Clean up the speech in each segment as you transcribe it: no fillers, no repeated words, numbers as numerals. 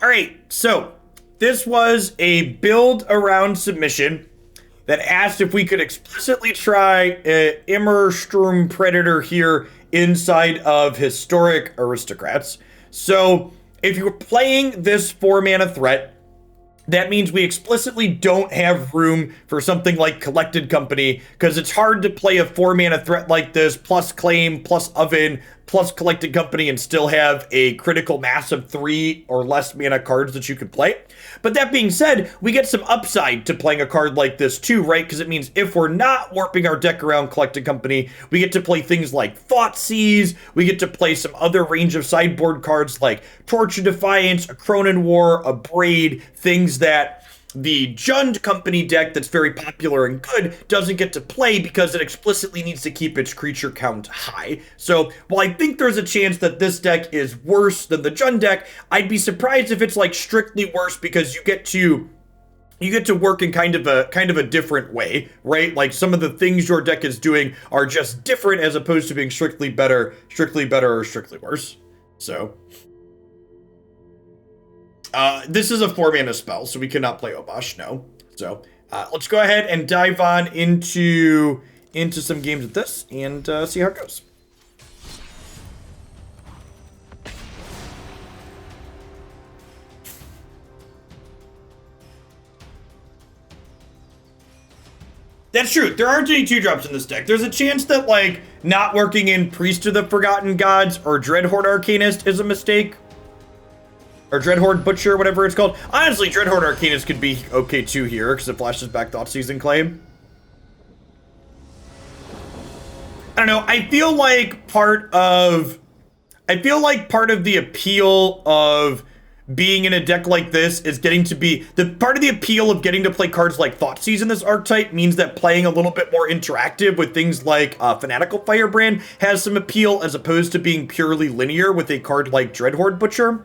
All right, so this was a build around submission that asked if we could explicitly try Immersturm Predator here inside of Historic Aristocrats. So if you're playing this 4-mana threat, that means we explicitly don't have room for something like Collected Company, because it's hard to play a 4-mana threat like this, plus Claim, plus Oven, plus Collected Company, and still have a critical mass of 3 or less mana cards that you could play. But that being said, we get some upside to playing a card like this too, right? Because it means if we're not warping our deck around Collected Company, we get to play things like Thoughtseize, we get to play some other range of sideboard cards like Torch of Defiance, Akroan War, Abrade, things that the Jund Company deck that's very popular and good doesn't get to play because it explicitly needs to keep its creature count high. So while I think there's a chance that this deck is worse than the Jund deck, I'd be surprised if it's like strictly worse, because you get to work in kind of a different way, right? Like some of the things your deck is doing are just different as opposed to being strictly better, or strictly worse. So this is a 4-mana spell, so we cannot play Obosh, no. So let's go ahead and dive on into some games with this and see how it goes. That's true. There aren't any 2-drops in this deck. There's a chance that, like, not working in Priest of the Forgotten Gods or Dreadhorde Arcanist is a mistake. Or Dreadhorde Butcher, whatever it's called. Honestly, Dreadhorde Arcanist could be okay too here, because it flashes back Thoughtseize and Claim. I don't know. I feel like part of the appeal of being in a deck like this is getting to be part of the appeal of getting to play cards like Thoughtseize in this archetype means that playing a little bit more interactive with things like Fanatical Firebrand has some appeal, as opposed to being purely linear with a card like Dreadhorde Butcher.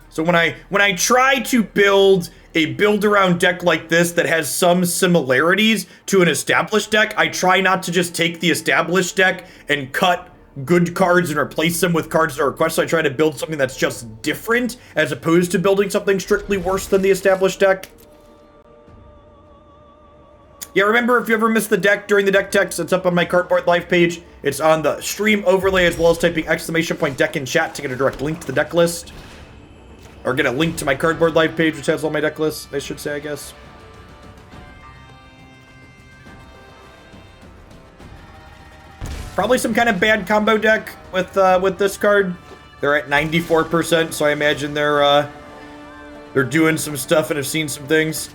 So when I try to build a build-around deck like this that has some similarities to an established deck, I try not to just take the established deck and cut good cards and replace them with cards that are requests. So I try to build something that's just different, as opposed to building something strictly worse than the established deck. Yeah, remember, if you ever miss the deck during the deck text, it's up on my Cardboard Live page. It's on the stream overlay, as well as typing !deck in chat to get a direct link to the deck list. Or get a link to my Cardboard Live page, which has all my deck lists, I should say, I guess. Probably some kind of bad combo deck with this card. They're at 94%, so I imagine they're doing some stuff and have seen some things.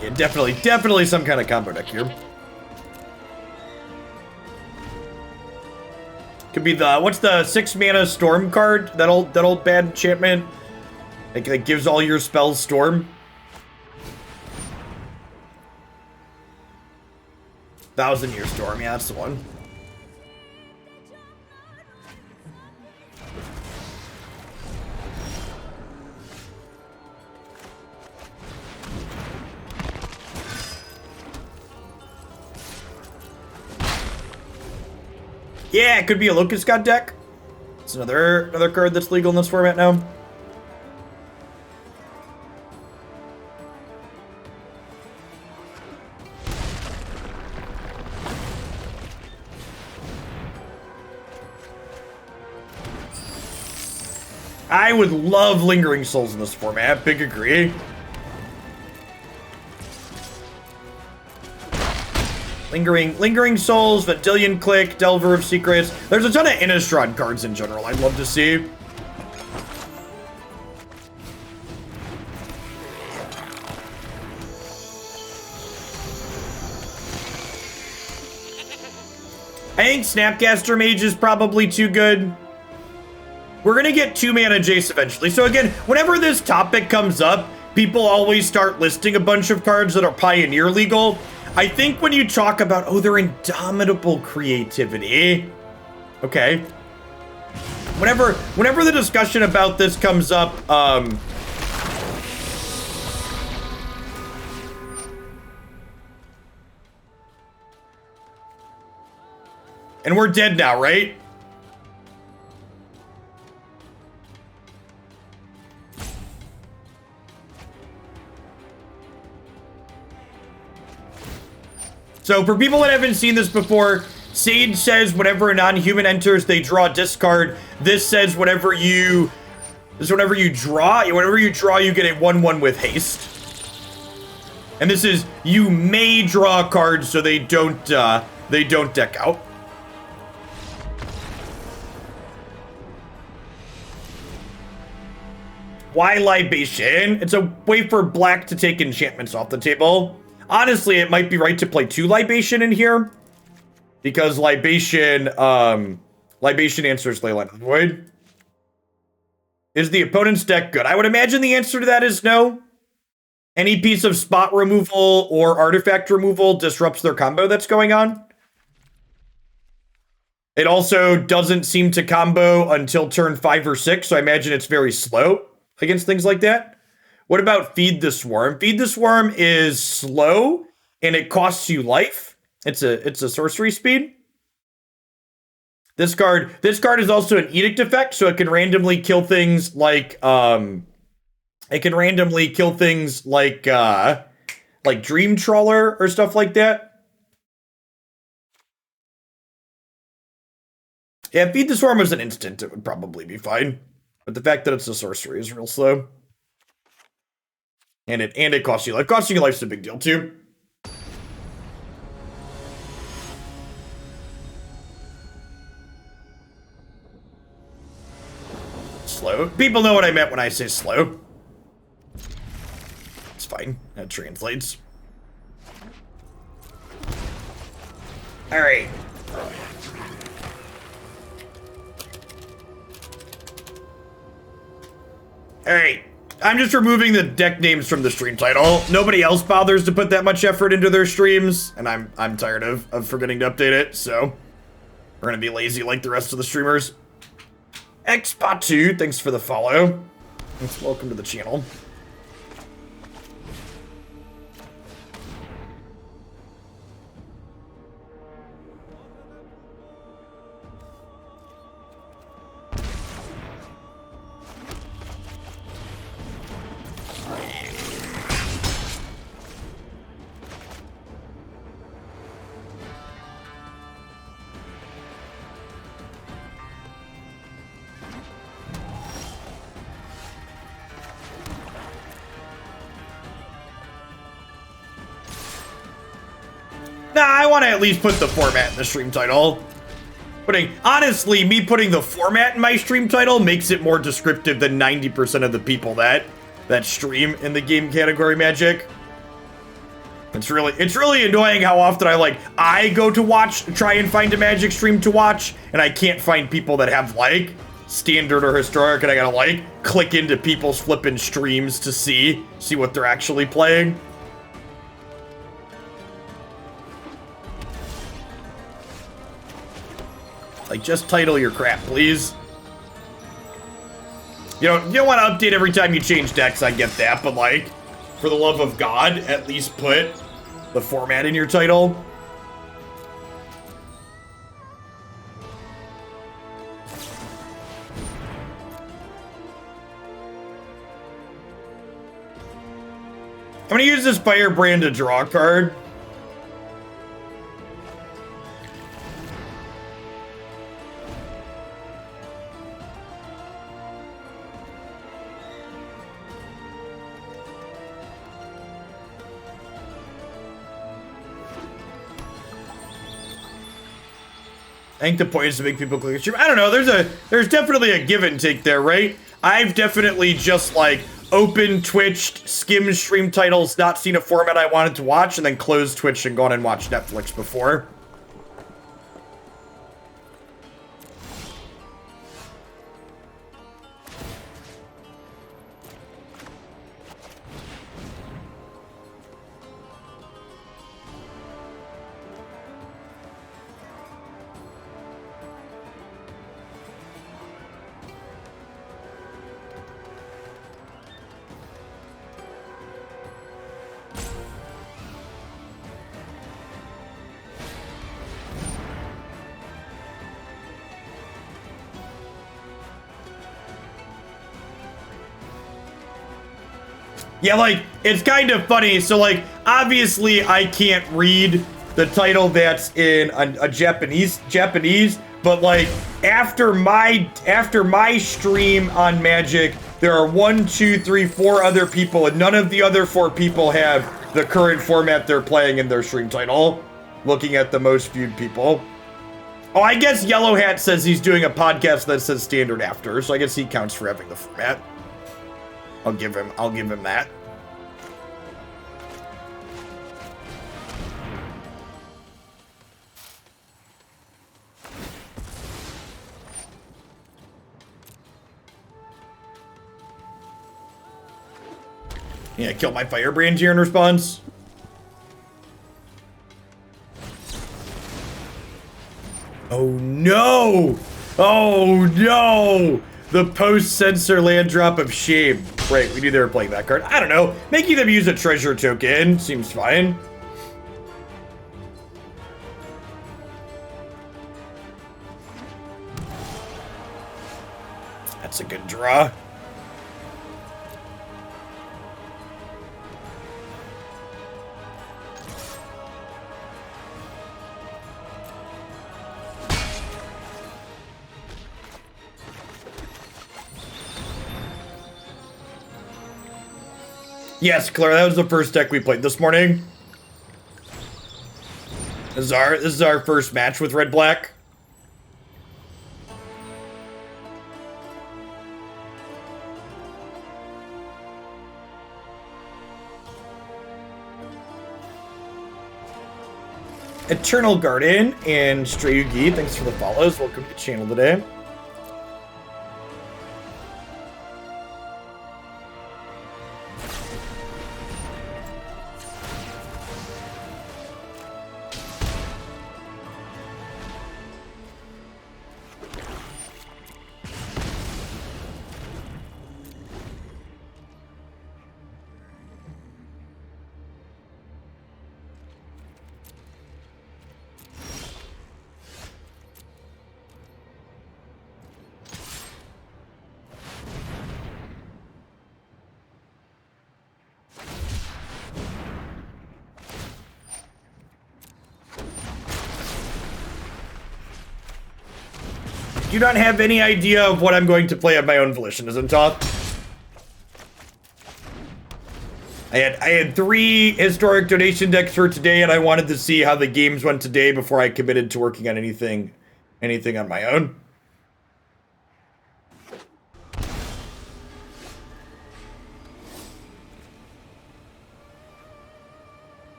Yeah, definitely some kind of combo deck here. Could be the, what's the 6-mana Storm card? That old bad enchantment? Like, that gives all your spells Storm? 1000-Year Storm, yeah, that's the one. Yeah, it could be a Locust God deck. It's another card that's legal in this format now. I would love Lingering Souls in this format. Big agree. Lingering Souls, Vendilion Click, Delver of Secrets. There's a ton of Innistrad cards in general I'd love to see. I think Snapcaster Mage is probably too good. We're gonna get 2-mana Jace eventually. So again, whenever this topic comes up, people always start listing a bunch of cards that are Pioneer legal. I think when you talk about, oh, they're Indomitable Creativity. Okay. Whenever the discussion about this comes up, and we're dead now, right? So for people that haven't seen this before, Sage says whenever a non-human enters, they draw a discard. This says whenever you draw, you get a 1/1 with haste. And this is, you may draw cards so they don't deck out. Why Libation? It's a way for black to take enchantments off the table. Honestly, it might be right to play 2 Libation in here. Because Libation answers Leyline of the Void. Is the opponent's deck good? I would imagine the answer to that is no. Any piece of spot removal or artifact removal disrupts their combo that's going on. It also doesn't seem to combo until turn 5 or 6, so I imagine it's very slow against things like that. What about Feed the Swarm? Feed the Swarm is slow, and it costs you life. It's a sorcery speed. This card is also an Edict effect, so it can randomly kill things like Dream Trawler or stuff like that. Yeah, Feed the Swarm was an instant, it would probably be fine. But the fact that it's a sorcery is real slow. And it costs you life. Costing you life's a big deal too. Slow. People know what I meant when I say slow. It's fine. That translates. Alright. Alright. I'm just removing the deck names from the stream title. Nobody else bothers to put that much effort into their streams, and I'm tired of forgetting to update it, so we're gonna be lazy like the rest of the streamers. Xpatu, thanks for the follow. Thanks, welcome to the channel. Nah, I want to at least put the format in the stream title. Honestly, me putting the format in my stream title makes it more descriptive than 90% of the people that stream in the game category Magic. It's really annoying how often I go to try and find a Magic stream to watch, and I can't find people that have standard or historic, and I gotta click into people's flipping streams to see what they're actually playing. Just title your crap, please. You don't want to update every time you change decks, I get that, but for the love of God, at least put the format in your title. I'm gonna use this Firebrand to draw a card. I think the point is to make people click the stream. I don't know. There's definitely a give and take there, right? I've definitely just like open Twitched, skimmed stream titles, not seen a format I wanted to watch, and then closed Twitch and gone and watched Netflix before. Yeah, like, it's kind of funny. So, like, obviously I can't read the title that's in a Japanese, but, like, after my stream on Magic, there are 1, 2, 3, 4 other people, and none of the other 4 people have the current format they're playing in their stream title, looking at the most viewed people. Oh, I guess Yellow Hat says he's doing a podcast that says standard after, so I guess he counts for having the format. I'll give him that. Yeah, kill my Firebrand here in response. Oh no! Oh no! The post-censor land drop of shame. Right, we knew they were playing that card. I don't know. Making them use a treasure token seems fine. That's a good draw. Yes, Claire, that was the first deck we played this morning. This is our first match with Red Black. Eternal Garden and Strayugi, thanks for the follows. Welcome to the channel today. Do not have any idea of what I'm going to play on my own volition, isn't it? I had 3 historic donation decks for today, and I wanted to see how the games went today before I committed to working on anything on my own.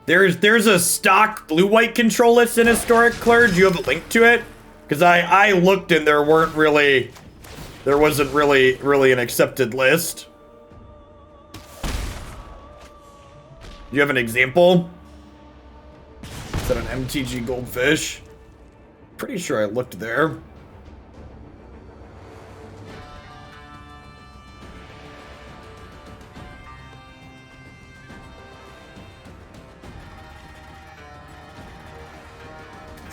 There's a stock blue-white control list in Historic, Claire. Do you have a link to it? Because I looked and there wasn't really an accepted list. Do you have an example? Is that an MTG Goldfish? Pretty sure I looked there.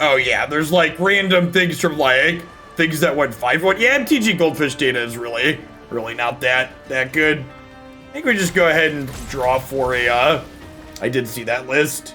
Oh yeah, there's like random things from like things that went 5-1. Yeah, MTG Goldfish data is really not that good. I think we just go ahead and draw for a I did see that list.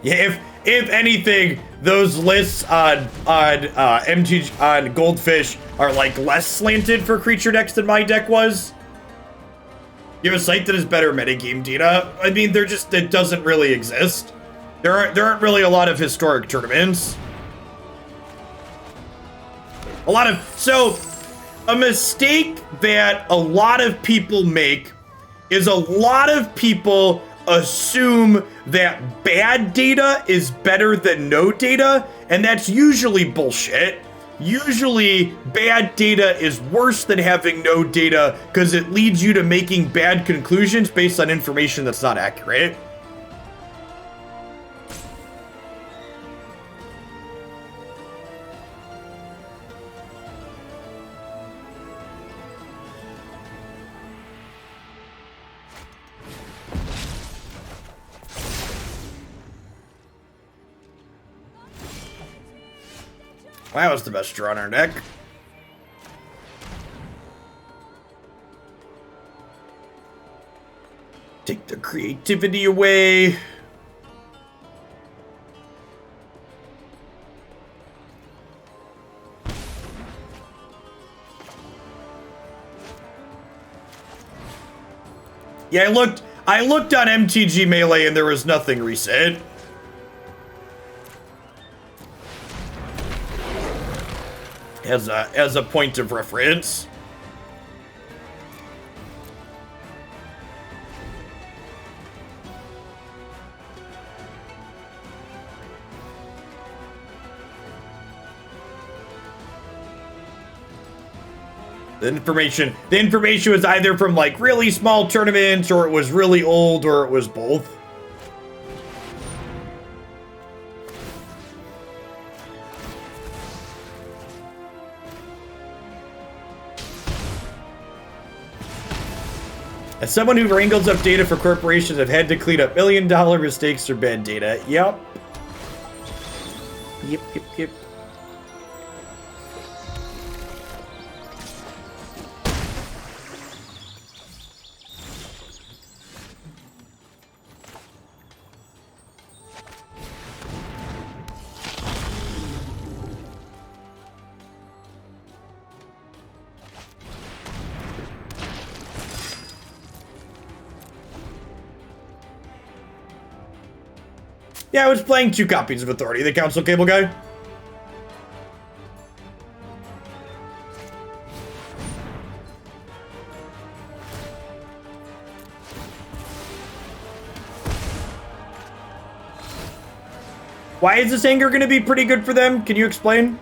Yeah, if anything, those lists on MTG on Goldfish are like less slanted for creature decks than my deck was. You have a site that is better metagame data. I mean, it doesn't really exist. There aren't really a lot of historic tournaments. So a mistake that a lot of people make is a lot of people assume that bad data is better than no data, and that's usually bullshit. Usually, bad data is worse than having no data because it leads you to making bad conclusions based on information that's not accurate. That was the best draw on our deck. Take the creativity away. Yeah, I looked on MTG Melee and there was nothing reset. As a point of reference. The information was either from like really small tournaments, or it was really old, or it was both. As someone who wrangles up data for corporations, I've had to clean up $1 million mistakes or bad data. Yep. Yep. Yeah, I was playing 2 copies of Authority, the Council Cable guy. Why is this anger going to be pretty good for them? Can you explain?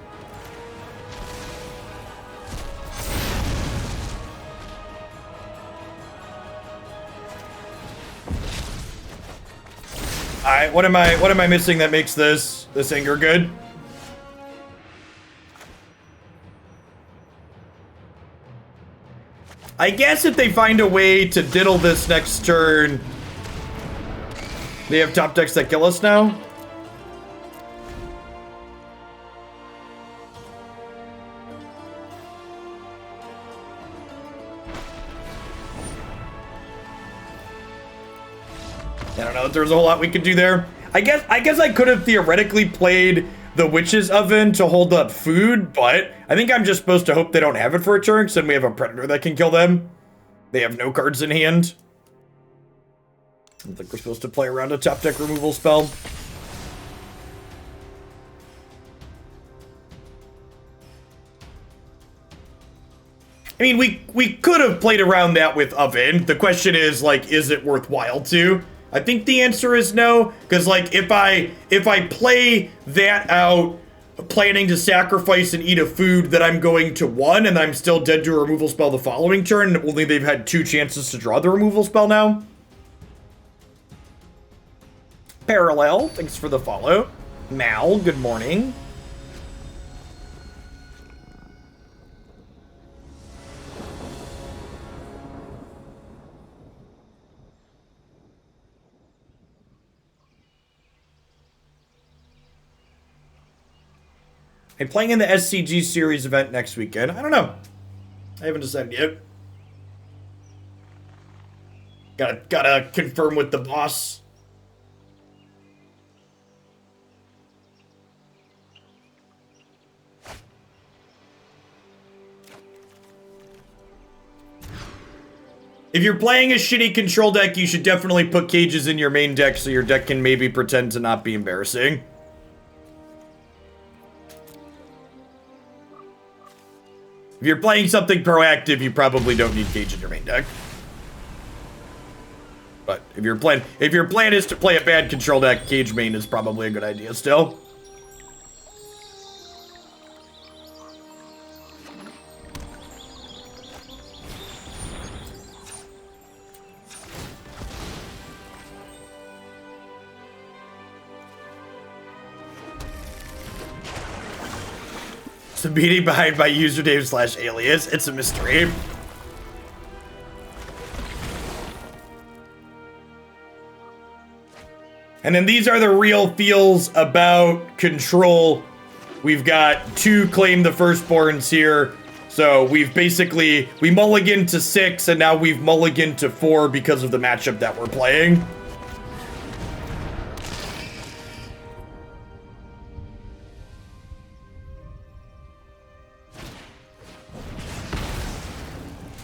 Alright, what am I missing that makes this anger good? I guess if they find a way to diddle this next turn, they have top decks that kill us now. I don't know if there's a whole lot we could do there. I guess I could have theoretically played the Witch's Oven to hold up food, but I think I'm just supposed to hope they don't have it for a turn, because then we have a Predator that can kill them. They have no cards in hand. I don't think we're supposed to play around a top deck removal spell. I mean, we could have played around that with Oven. The question is, like, is it worthwhile to? I think the answer is no, because like if I play that out, planning to sacrifice and eat a food that I'm going to 1, and I'm still dead to a removal spell the following turn, and only they've had 2 chances to draw the removal spell now. Parallel, thanks for the follow. Mal, good morning. I'm playing in the SCG series event next weekend. I don't know. I haven't decided yet. Gotta confirm with the boss. If you're playing a shitty control deck, you should definitely put cages in your main deck so your deck can maybe pretend to not be embarrassing. If you're playing something proactive, you probably don't need cage in your main deck. But if your plan is to play a bad control deck, cage main is probably a good idea still. It's the meaning behind my username / alias. It's a mystery. And then these are the real feels about control. We've got 2 Claim the Firstborns here. So we've basically, we mulligan to 6 and now we've mulligan to 4 because of the matchup that we're playing.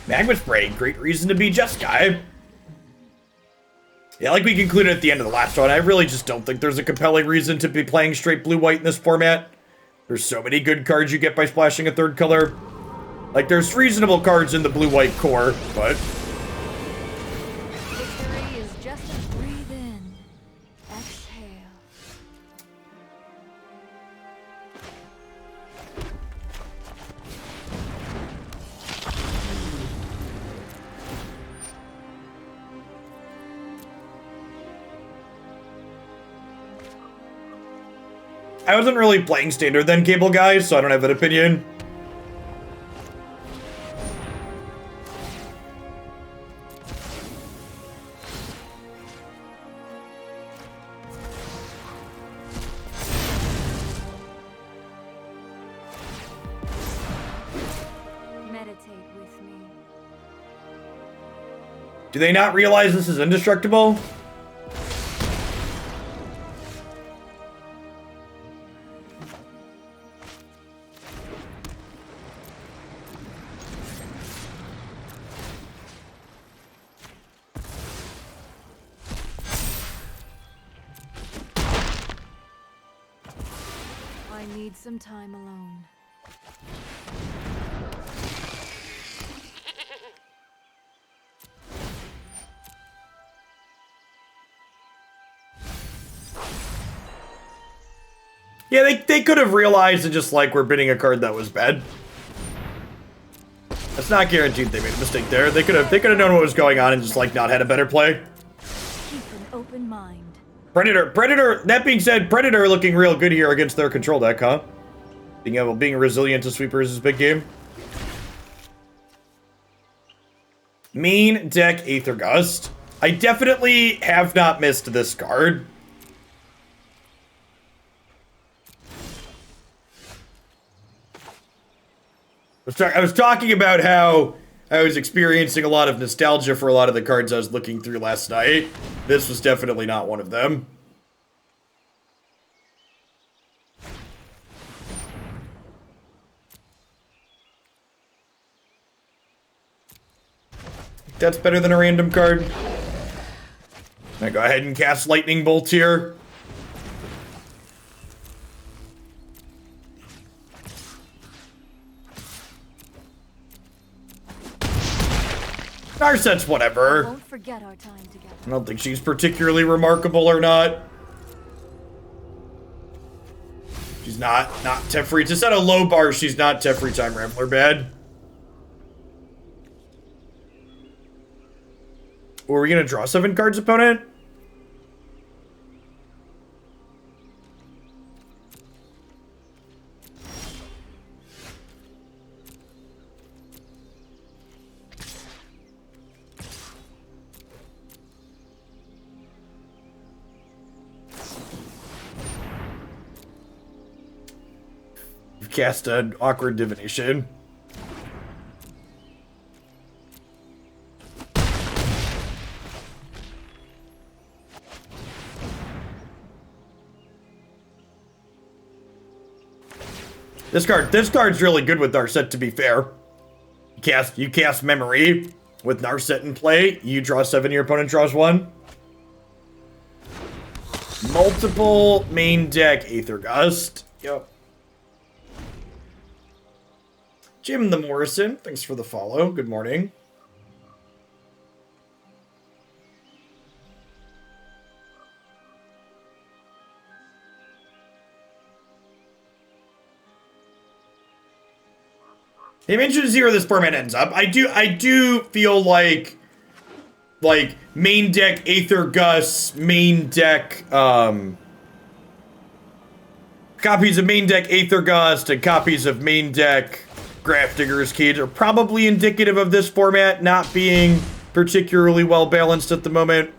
Magma Spray, great reason to be Just Guy. Yeah, like we concluded at the end of the last one, I really just don't think there's a compelling reason to be playing straight blue-white in this format. There's so many good cards you get by splashing a third color. Like, there's reasonable cards in the blue-white core, but... Victory is just a breathe in, exhale. I wasn't really playing Standard then, Cable Guy, so I don't have an opinion. Meditate with me. Do they not realize this is indestructible? I need some time alone. Yeah, they could have realized and just, like, we're bidding a card that was bad. That's not guaranteed they made a mistake there. They could have known what was going on and just, like, not had a better play. Keep an open mind. Predator, that being said, Predator looking real good here against their control deck, huh? Being resilient to sweepers is a big game. Main deck Aether Gust. I definitely have not missed this card. I was talking about how I was experiencing a lot of nostalgia for a lot of the cards I was looking through last night. This was definitely not one of them. That's better than a random card. I go ahead and cast Lightning Bolt here. Narset's whatever. Won't forget our time together. I don't think she's particularly remarkable or not. She's not Teferi. It's just at a low bar, she's not Teferi Time Rambler bad. Or are we gonna draw 7 cards, opponent? You've cast an Awkward Divination. This card's really good with our set, to be fair. You cast Memory. With Narset in play, you draw 7, your opponent draws 1. Multiple main deck Aether Gust. Yep. Jim the Morrison, thanks for the follow. Good morning. I'm interested to see where this format ends up. I do feel like main deck Aether Gust, main deck copies of main deck Aether Gust and copies of main deck Grafdigger's Cage are probably indicative of this format not being particularly well balanced at the moment.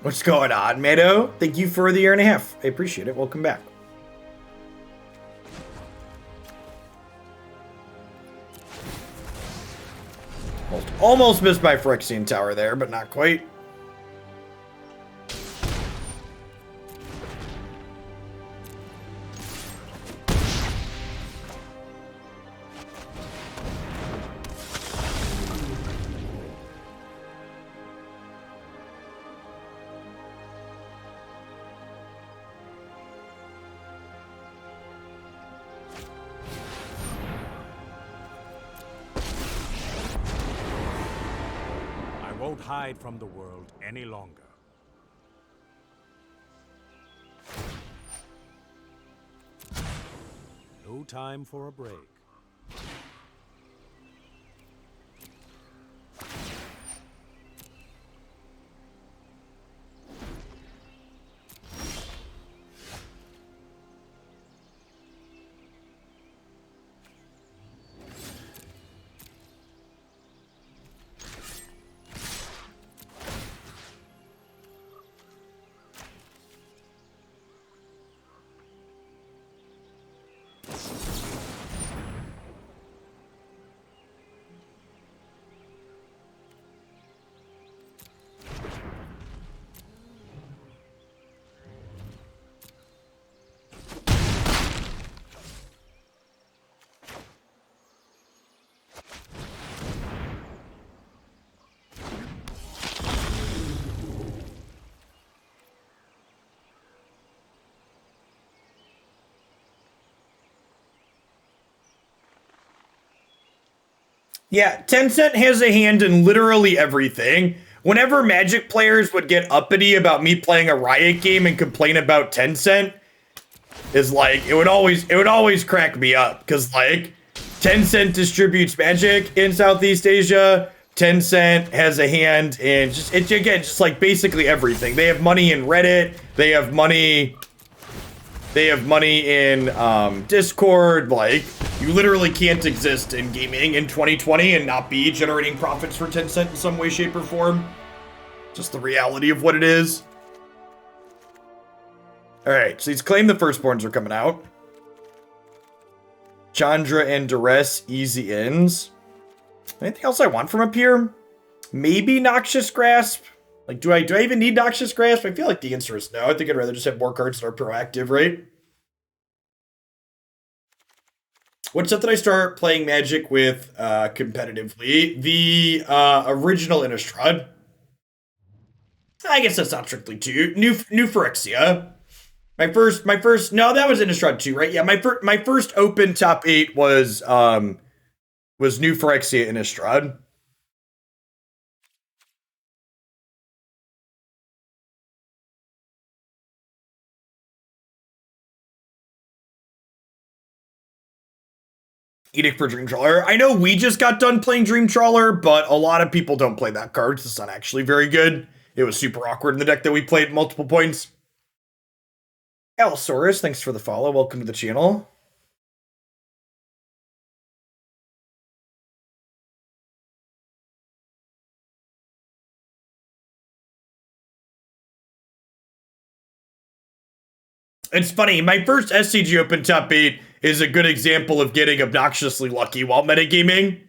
What's going on, Meadow? Thank you for the year and a half. I appreciate it. Welcome back. Almost missed my Phyrexian Tower there, but not quite. Hide from the world any longer. No time for a break. Yeah, Tencent has a hand in literally everything. Whenever Magic players would get uppity about me playing a Riot game and complain about Tencent, is like, it would always crack me up, because like, Tencent distributes Magic in Southeast Asia. Tencent has a hand in just like basically everything. They have money in Reddit. They have money in Discord. Like, you literally can't exist in gaming in 2020 and not be generating profits for Tencent in some way, shape, or form. Just the reality of what it is. Alright, so these Claim the Firstborns are coming out. Chandra and Duress, easy ins. Anything else I want from up here? Maybe Noxious Grasp? Like, do I even need Noxious Grasp? I feel like the answer is no. I think I'd rather just have more cards that are proactive, right? What set did I start playing Magic with competitively? The original Innistrad. I guess that's not strictly two. New Phyrexia. My first. No, that was Innistrad 2, right? Yeah, my first open top 8 was New Phyrexia Innistrad. Edict for Dream Trawler. I know we just got done playing Dream Trawler, but a lot of people don't play that card. It's not actually very good. It was super awkward in the deck that we played multiple points. Allosaurus, thanks for the follow. Welcome to the channel. It's funny, my first SCG Open top 8 is a good example of getting obnoxiously lucky while metagaming.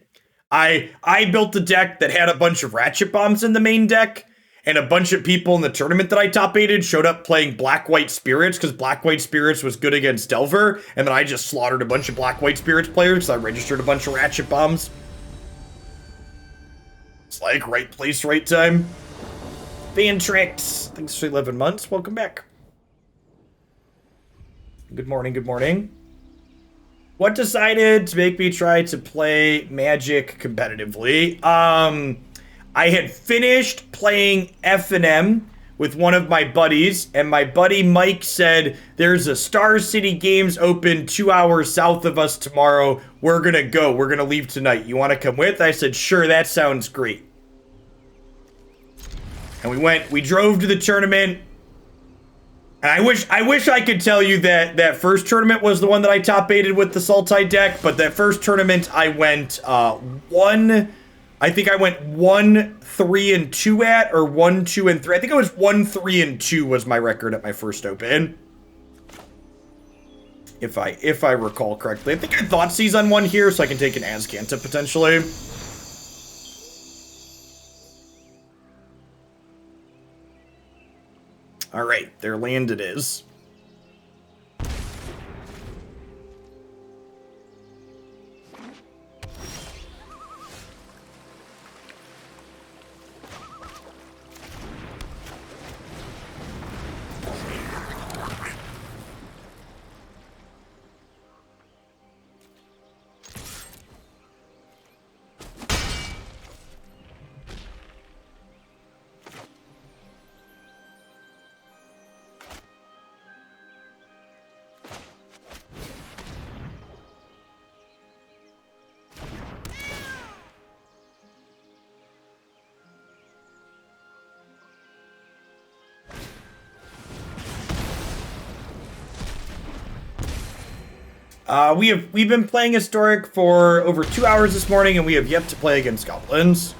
I built a deck that had a bunch of Ratchet Bombs in the main deck, and a bunch of people in the tournament that I top 8'd showed up playing Black-White Spirits, because Black-White Spirits was good against Delver, and then I just slaughtered a bunch of Black-White Spirits players because I registered a bunch of Ratchet Bombs. It's like, right place, right time. Fantrix, thanks for 11 months, welcome back. Good morning, good morning. What decided to make me try to play Magic competitively? I had finished playing F&M with one of my buddies, and my buddy Mike said, there's a Star City Games open 2 hours south of us tomorrow. We're gonna go, we're gonna leave tonight. You wanna come with? I said, sure, that sounds great. And we drove to the tournament. And I wish I could tell you that first tournament was the one that I top 8'd with the Sultai deck, but that first tournament I went I think I went 1-3-2 at, or 1-2-3. I think it was 1-3-2 was my record at my first open. If I recall correctly. I think I Thoughtseize on one here, so I can take an Azcanta potentially. Alright, their land it is. We've been playing Historic for over 2 hours this morning, and we have yet to play against Goblins.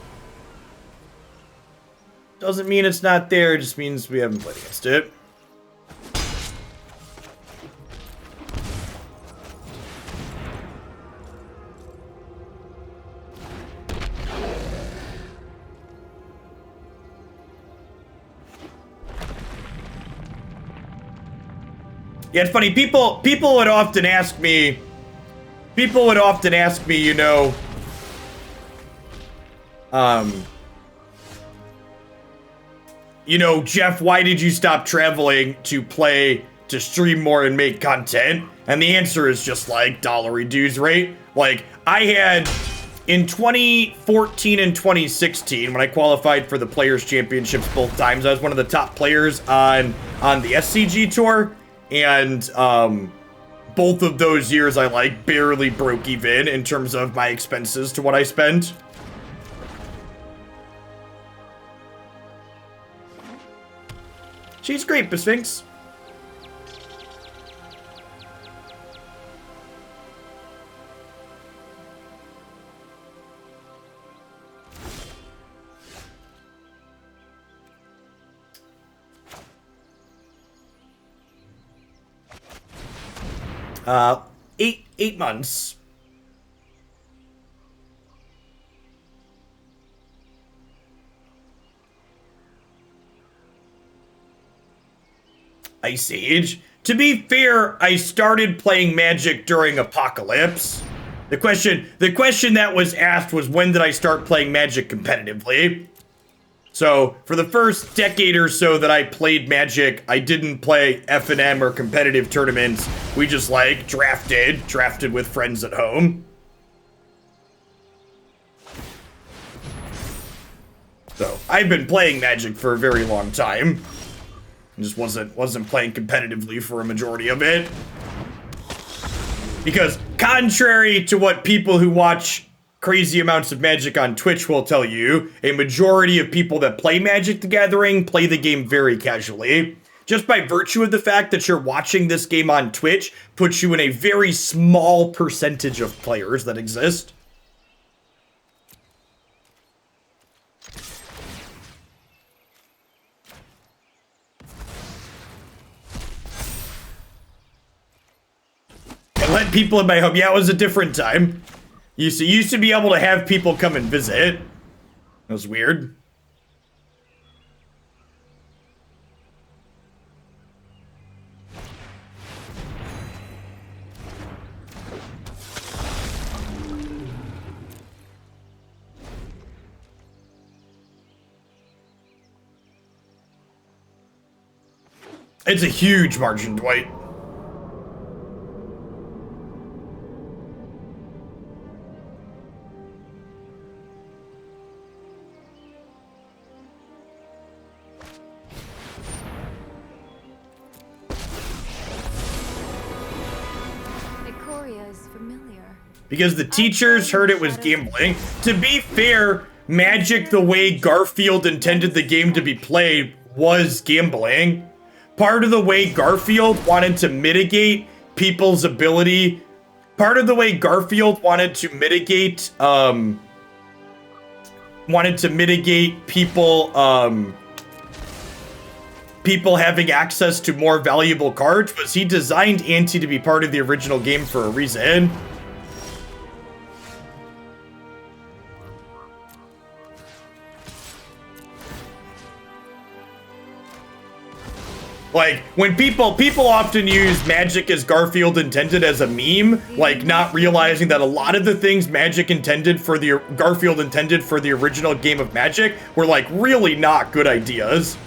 Doesn't mean it's not there, it just means we haven't played against it. Yeah, it's funny. People would often ask me, you know, Jeff, why did you stop traveling to stream more and make content? And the answer is just like dollar dues rate. Like, I had, in 2014 and 2016, when I qualified for the Players Championships both times, I was one of the top players on the SCG tour. And both of those years I like barely broke even in terms of my expenses to what I spent. She's great, Sphinx. Eight months. Ice Age. To be fair, I started playing Magic during Apocalypse. The question that was asked was, when did I start playing Magic competitively? So, for the first decade or so that I played Magic, I didn't play F&M or competitive tournaments. We just, like, drafted with friends at home. So, I've been playing Magic for a very long time. I just wasn't playing competitively for a majority of it. Because, contrary to what people who watch crazy amounts of Magic on Twitch will tell you, a majority of people that play Magic the Gathering play the game very casually. Just by virtue of the fact that you're watching this game on Twitch puts you in a very small percentage of players that exist. Let people in my home. Yeah, it was a different time. Used to be able to have people come and visit. That was weird. It's a huge margin, Dwight. Ikoria is familiar. Because the teachers heard it was gambling. To be fair, Magic, the way Garfield intended the game to be played, was gambling. Part of the way Garfield wanted to mitigate people's ability, part of the way Garfield wanted to mitigate people having access to more valuable cards was he designed Ante to be part of the original game for a reason. Like, when people often use Magic as Garfield intended as a meme, like not realizing that a lot of the things Garfield intended for the original game of Magic were like really not good ideas.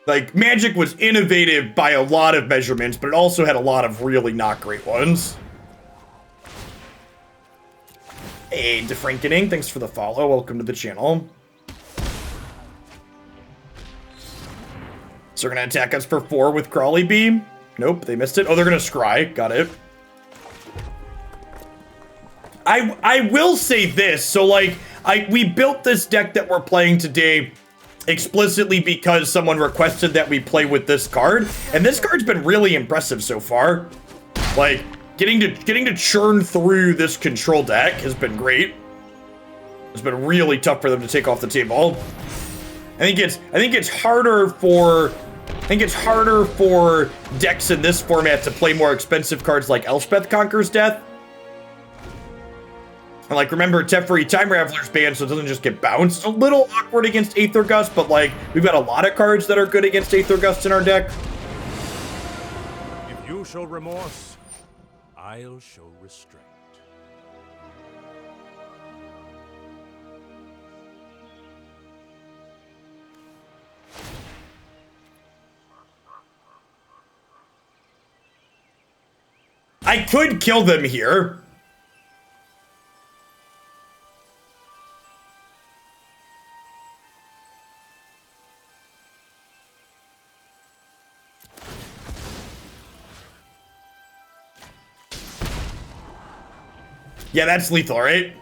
Like, Magic was innovative by a lot of measurements, but it also had a lot of really not great ones. Hey, DeFrankening, thanks for the follow. Welcome to the channel. So they're gonna attack us for 4 with Crawly Beam. Nope, they missed it. Oh, they're gonna scry. Got it. I will say this. So like, we built this deck that we're playing today explicitly because someone requested that we play with this card, and this card's been really impressive so far. Like, getting to churn through this control deck has been great. It's been really tough for them to take off the table. I think it's harder for decks in this format to play more expensive cards like Elspeth Conquers Death. And like, remember, Teferi Time Raveler's banned, so it doesn't just get bounced. It's a little awkward against Aether Gust, but like, we've got a lot of cards that are good against Aether Gust in our deck. If you show remorse, I'll show restraint. I could kill them here. Yeah, that's lethal, right?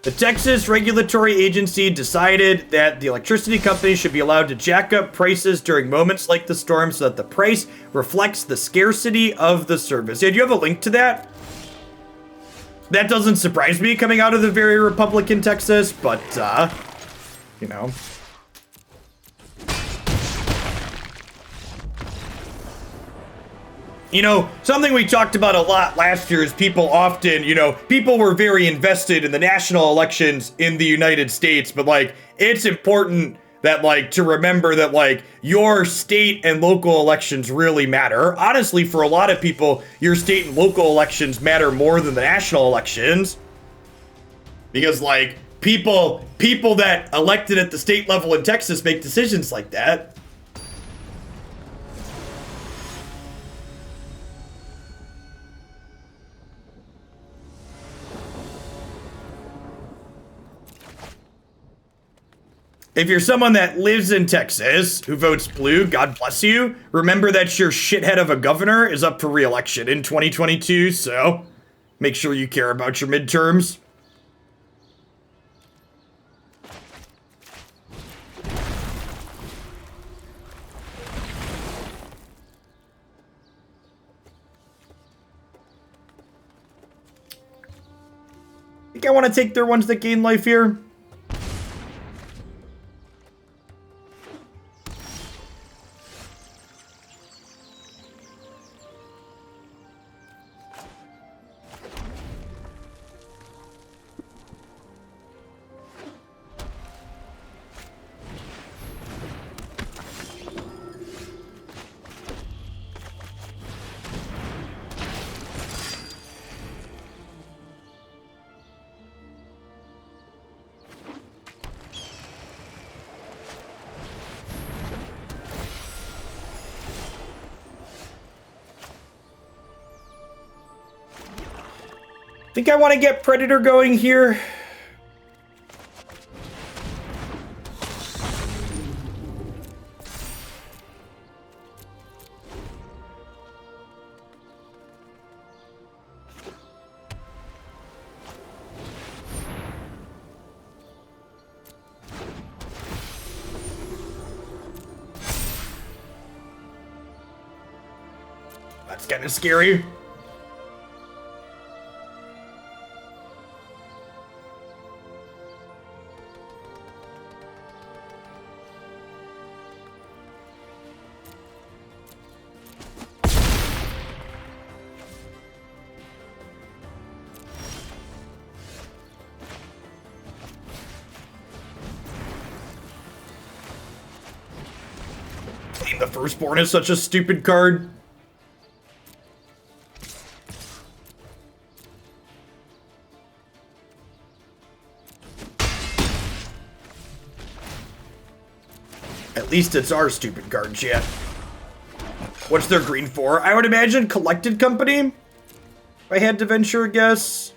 The Texas Regulatory Agency decided that the electricity company should be allowed to jack up prices during moments like the storm so that the price reflects the scarcity of the service. Yeah, do you have a link to that? That doesn't surprise me coming out of the very Republican Texas, but, you know. You know, something we talked about a lot last year is people often, you know, people were very invested in the national elections in the United States, but like, it's important that like, to remember that like, your state and local elections really matter. Honestly, for a lot of people, your state and local elections matter more than the national elections. Because like, people that elected at the state level in Texas make decisions like that. If you're someone that lives in Texas who votes blue, God bless you. Remember that your shithead of a governor is up for re-election in 2022, so make sure you care about your midterms. I think I want to take their ones that gain life here. Think I want to get Predator going here. That's kind of scary. Claim the Firstborn is such a stupid card. At least it's our stupid card, chat. What's their green for? I would imagine Collected Company, if I had to venture a guess.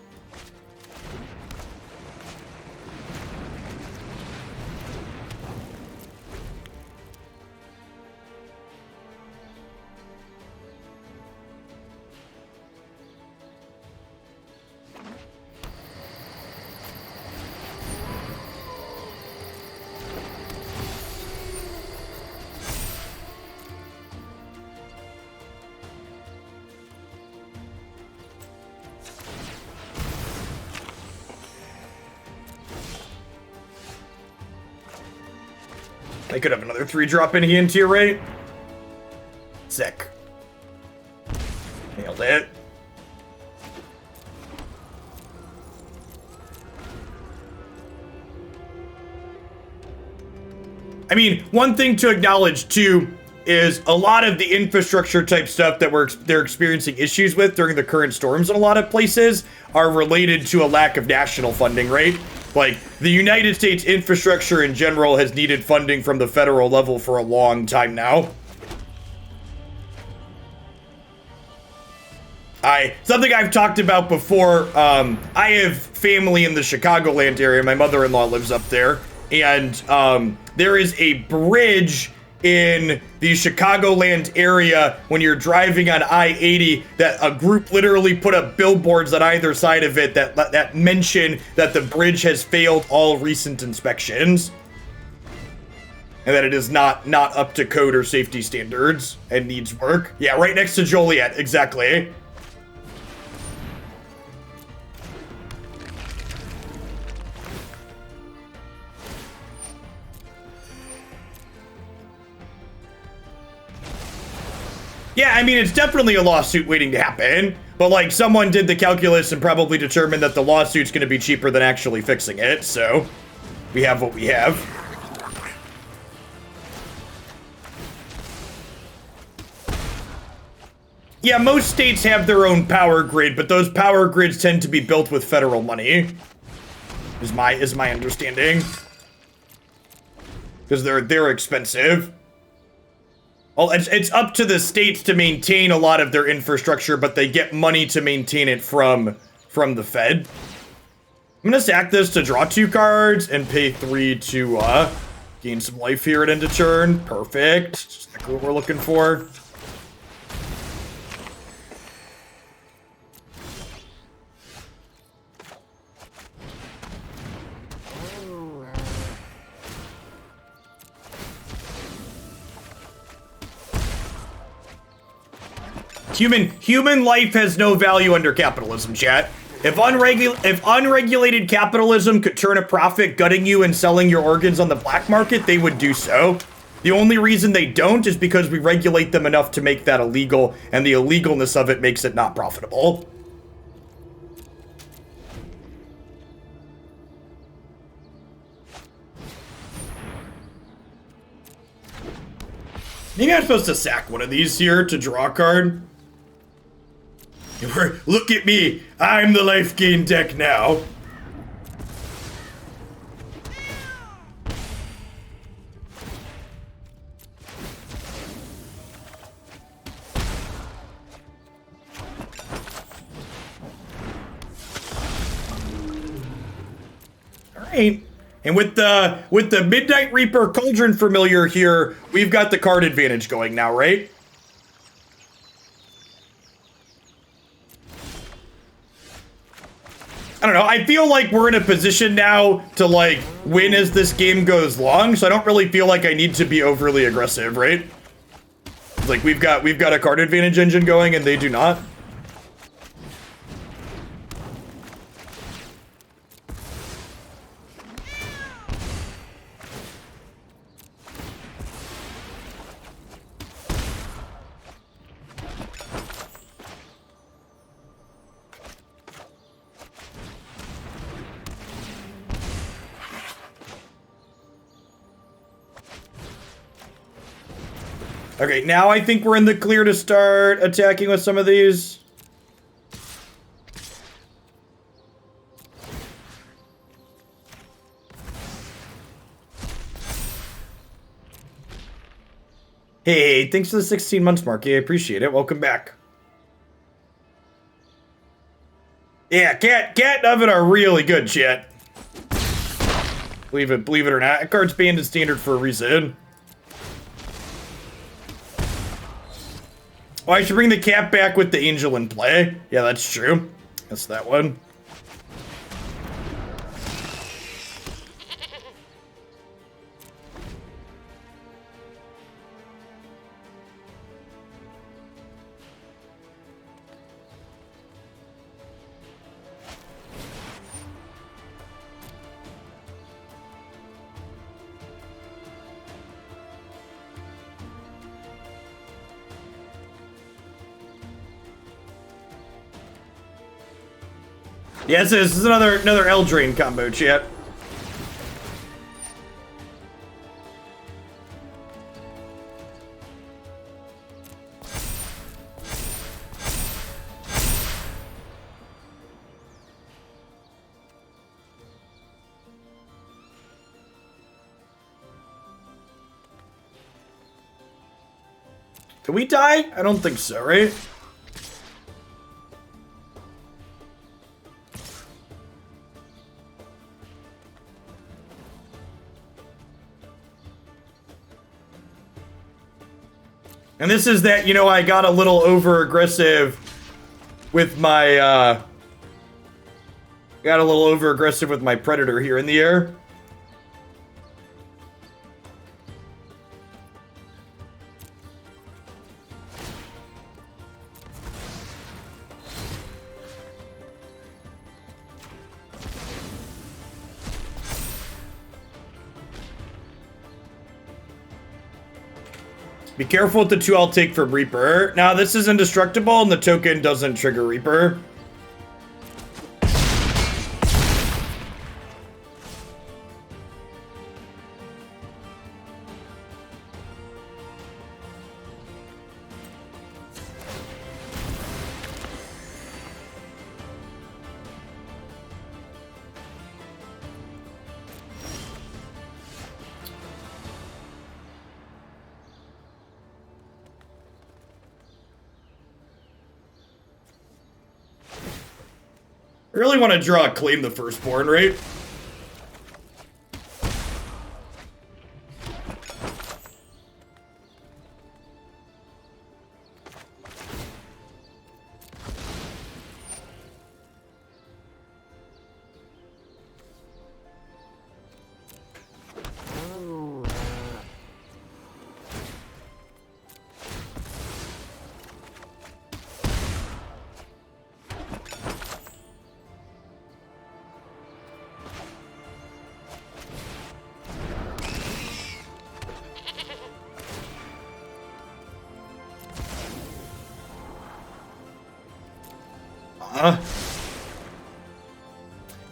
I could have another 3-drop in here into your rate. Sick. Nailed it. I mean, one thing to acknowledge too is a lot of the infrastructure type stuff that they're experiencing issues with during the current storms in a lot of places are related to a lack of national funding, right? Like, the United States infrastructure in general has needed funding from the federal level for a long time now. Something I've talked about before, I have family in the Chicagoland area. My mother-in-law lives up there. And there is a bridge in the Chicagoland area when you're driving on I-80 that a group literally put up billboards on either side of it that mention that the bridge has failed all recent inspections and that it is not up to code or safety standards and needs work. Yeah, right next to Joliet, exactly. Yeah, I mean, it's definitely a lawsuit waiting to happen, but like someone did the calculus and probably determined that the lawsuit's going to be cheaper than actually fixing it, so we have what we have. Yeah, most states have their own power grid, but those power grids tend to be built with federal money, is my understanding. Because they're expensive. Well, it's up to the states to maintain a lot of their infrastructure, but they get money to maintain it from the Fed. I'm gonna sack this to draw 2 cards and pay 3 to gain some life here at end of turn. Perfect. Just exactly what we're looking for. Human life has no value under capitalism, chat. If unregulated capitalism could turn a profit gutting you and selling your organs on the black market, they would do so. The only reason they don't is because we regulate them enough to make that illegal, and the illegalness of it makes it not profitable. Maybe I'm supposed to sack one of these here to draw a card. Look at me, I'm the life gain deck now. right. And with the Midnight Reaper Cauldron Familiar here, we've got the card advantage going now, right? I don't know. I feel like we're in a position now to like win as this game goes long, so I don't really feel like I need to be overly aggressive, right? Like we've got a card advantage engine going and they do not. Okay, now I think we're in the clear to start attacking with some of these. Hey, thanks for the 16 months, Marky. I appreciate it. Welcome back. Yeah, Cat and Oven are really good, chat. Believe it or not. That card's banned in standard for a reason. Oh, I should bring the cat back with the angel in play. Yeah, that's true. That's that one. Yes, this is another Eldraine combo, chat. Did we die? I don't think so, right? And this is that, you know, I got a little over-aggressive with my, got a little over-aggressive with my Predator here in the air. Be careful with the 2 I'll take from Reaper. Now, this is indestructible, and the token doesn't trigger Reaper. I really want to draw a Claim the Firstborn, right?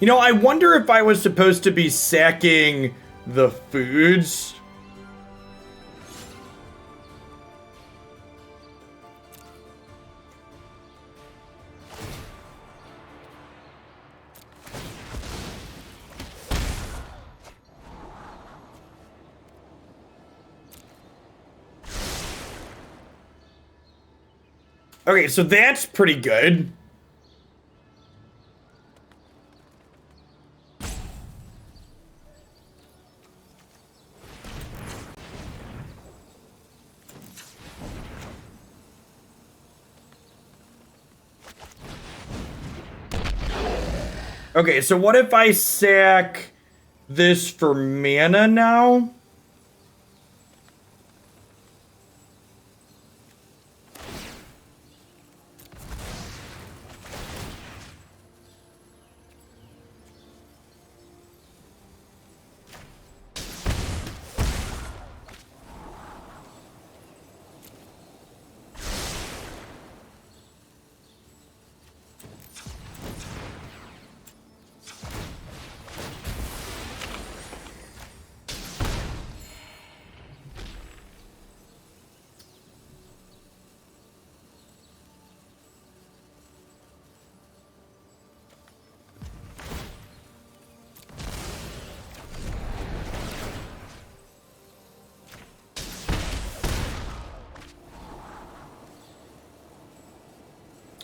You know, I wonder if I was supposed to be sacking the foods. Okay, so that's pretty good. Okay, so what if I sack this for mana now?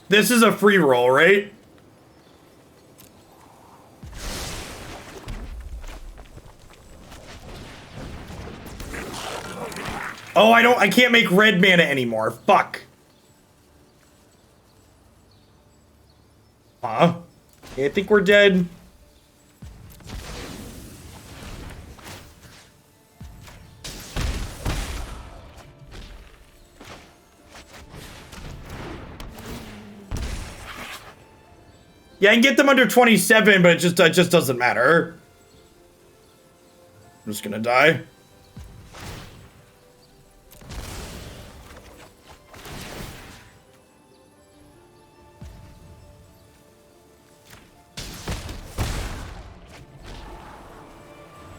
This is a free roll, right? Oh, I can't make red mana anymore. Fuck. Huh? Okay, I think we're dead. Yeah, I can get them under 27, but it just doesn't matter. I'm just gonna die.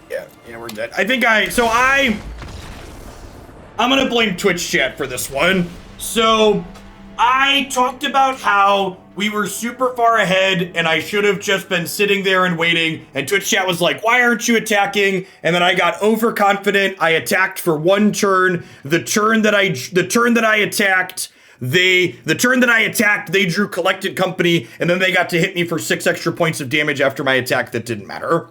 Yeah, we're dead. I'm gonna blame Twitch chat for this one. So, I talked about how we were super far ahead and I should have just been sitting there and waiting, and Twitch chat was like, why aren't you attacking? And then I got overconfident. I attacked for one turn. The turn that I attacked, they drew Collected Company, and then they got to hit me for 6 extra points of damage after my attack that didn't matter.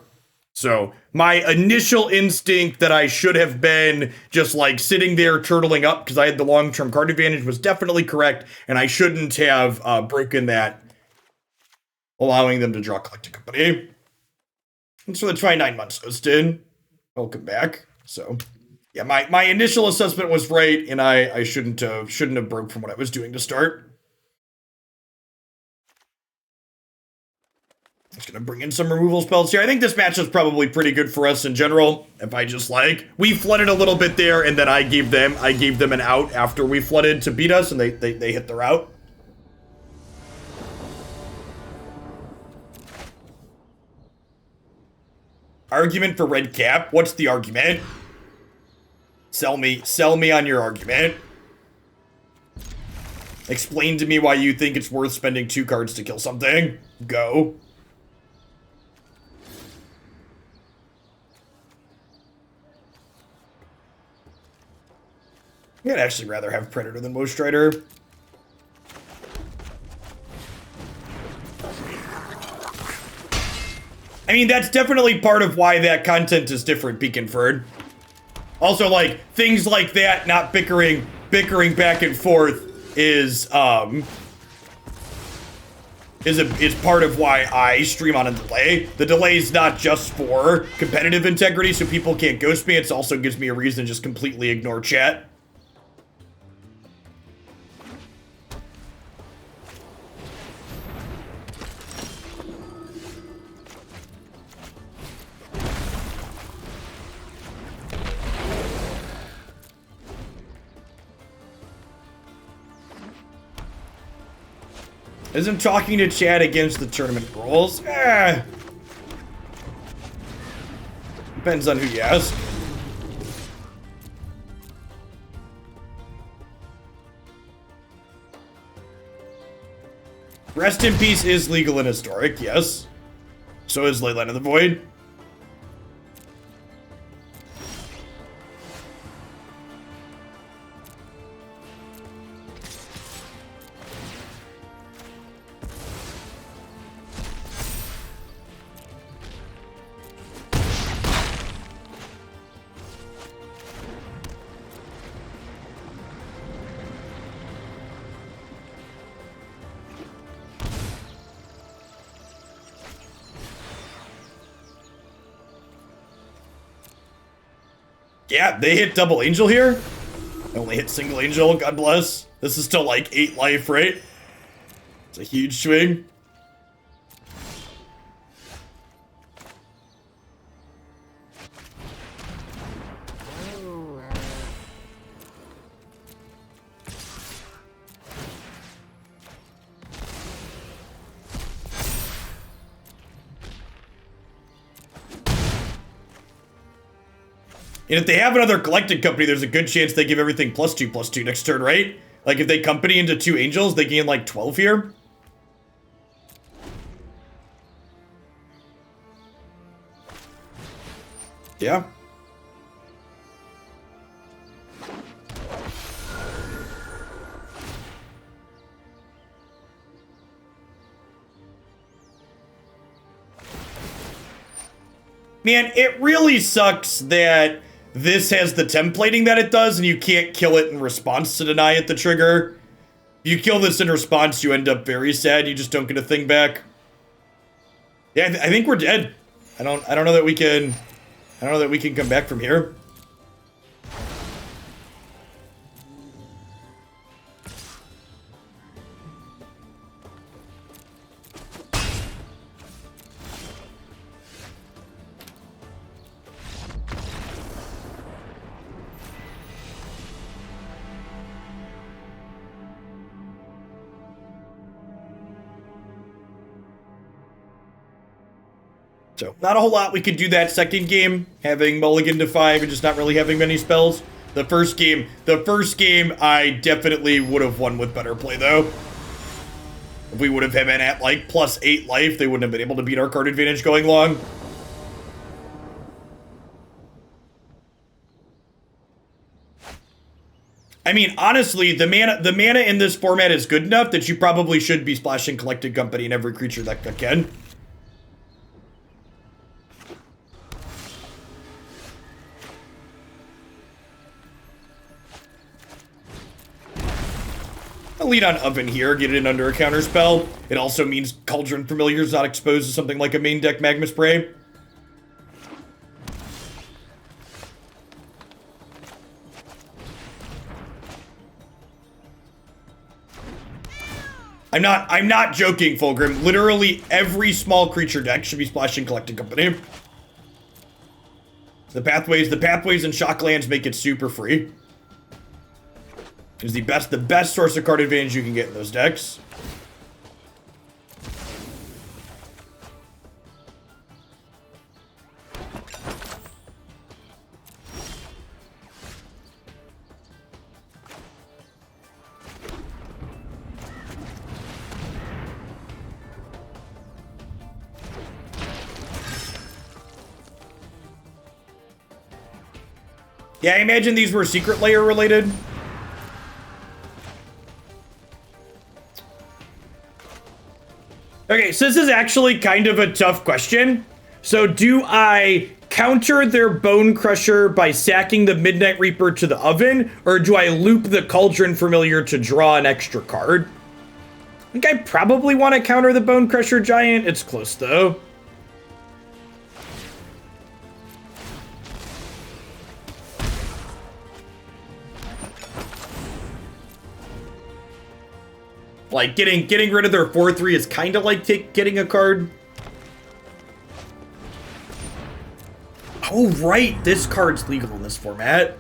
So my initial instinct that I should have been just like sitting there turtling up because I had the long-term card advantage was definitely correct, and I shouldn't have broken that, allowing them to draw Collected Company. And so the 29 months hosted. Welcome back. So yeah, my initial assessment was right, and I shouldn't have broke from what I was doing to start. Just gonna bring in some removal spells here. I think this match is probably pretty good for us in general. If I just we flooded a little bit there, and then I gave them an out after we flooded to beat us, and they hit their out. Argument for Redcap. What's the argument? Sell me on your argument. Explain to me why you think it's worth spending 2 cards to kill something. Go. I'd actually rather have Predator than Woe Strider. I mean, that's definitely part of why that content is different, Beaconford. Also, like, things like that, not bickering back and forth is part of why I stream on a delay. The delay is not just for competitive integrity, so people can't ghost me. It also gives me a reason to just completely ignore chat. Isn't talking to chat against the tournament rules? Depends on who you ask. Rest in Peace is legal and historic, yes. So is Leyline of the Void. Yeah, they hit double angel here. I only hit single angel, God bless. This is still like 8 life, right? It's a huge swing. And if they have another collected company, there's a good chance they give everything +2/+2 next turn, right? Like if they company into 2 angels, they gain like 12 here. Yeah. Man, it really sucks that this has the templating that it does, and you can't kill it in response to deny it the trigger. If you kill this in response, you end up very sad. You just don't get a thing back. Yeah, I think we're dead. I don't know that we can. I don't know that we can come back from here. So, not a whole lot we could do that second game, having mulligan to 5 and just not really having many spells. The first game, I definitely would have won with better play, though. If we would have been at, like, +8 life, they wouldn't have been able to beat our card advantage going long. I mean, honestly, the mana in this format is good enough that you probably should be splashing Collected Company in every creature that can. I'll lead on Oven here, get it in under a counter spell. It also means Cauldron Familiar is not exposed to something like a main deck Magma Spray. I'm not joking, Fulgrim. Literally every small creature deck should be splashing Collected Company. The pathways and Shocklands make it super free. Is the best source of card advantage you can get in those decks. Yeah, I imagine these were Secret Layer related. Okay, so this is actually kind of a tough question. So do I counter their Bone Crusher by sacking the Midnight Reaper to the Oven, or do I loop the Cauldron Familiar to draw an extra card? I think I probably want to counter the Bone Crusher Giant. It's close, though. Like, getting rid of their 4/3 is kind of like getting a card. Oh, right. This card's legal in this format.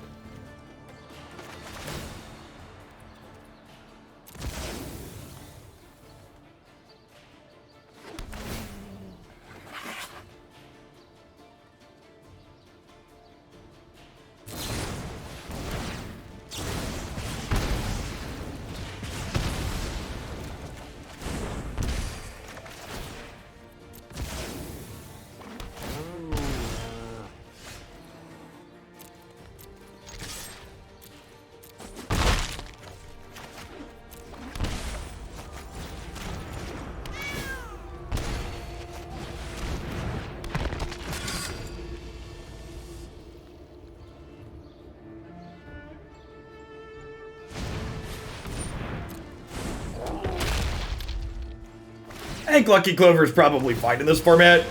I think Lucky Clover is probably fine in this format.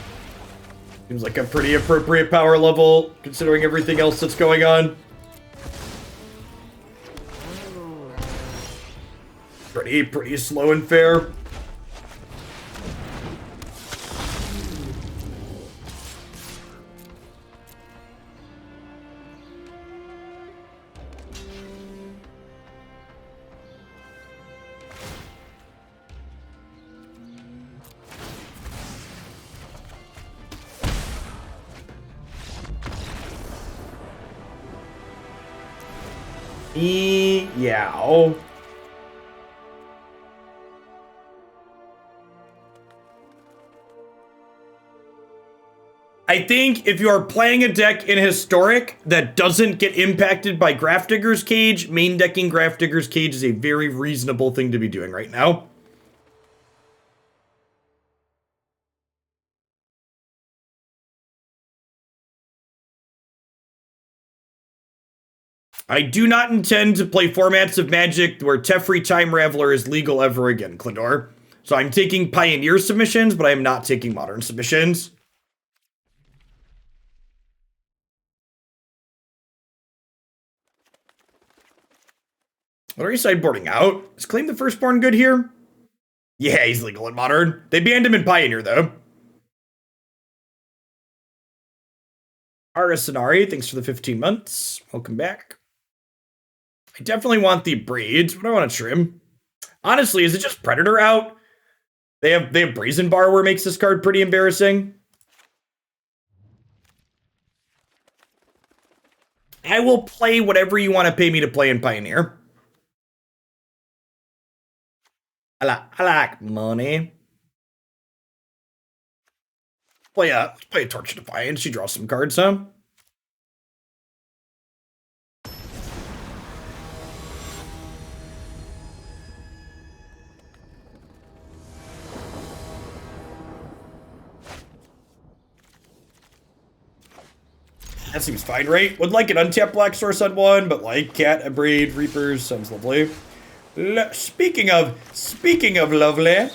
Seems like a pretty appropriate power level, considering everything else that's going on. Pretty slow and fair. Yeah. I think if you are playing a deck in Historic that doesn't get impacted by Grafdigger's Cage, main decking Grafdigger's Cage is a very reasonable thing to be doing right now. I do not intend to play formats of Magic where Teferi Time Raveler is legal ever again, Clador. So I'm taking Pioneer submissions, but I am not taking Modern submissions. What are you sideboarding out? Is Claim the Firstborn good here? Yeah, he's legal in Modern. They banned him in Pioneer, though. Arasanari, thanks for the 15 months. Welcome back. I definitely want the Braids. What do I want to trim? Honestly, is it just Predator out? They have Brazen Borrower makes this card pretty embarrassing. I will play whatever you want to pay me to play in Pioneer. I like money. Let's play a Torch of Defiance. She draws some cards, huh? That seems fine, right? Would like an untapped black source on one, but like Cat, Abrade, Reapers, sounds lovely. Speaking of lovely.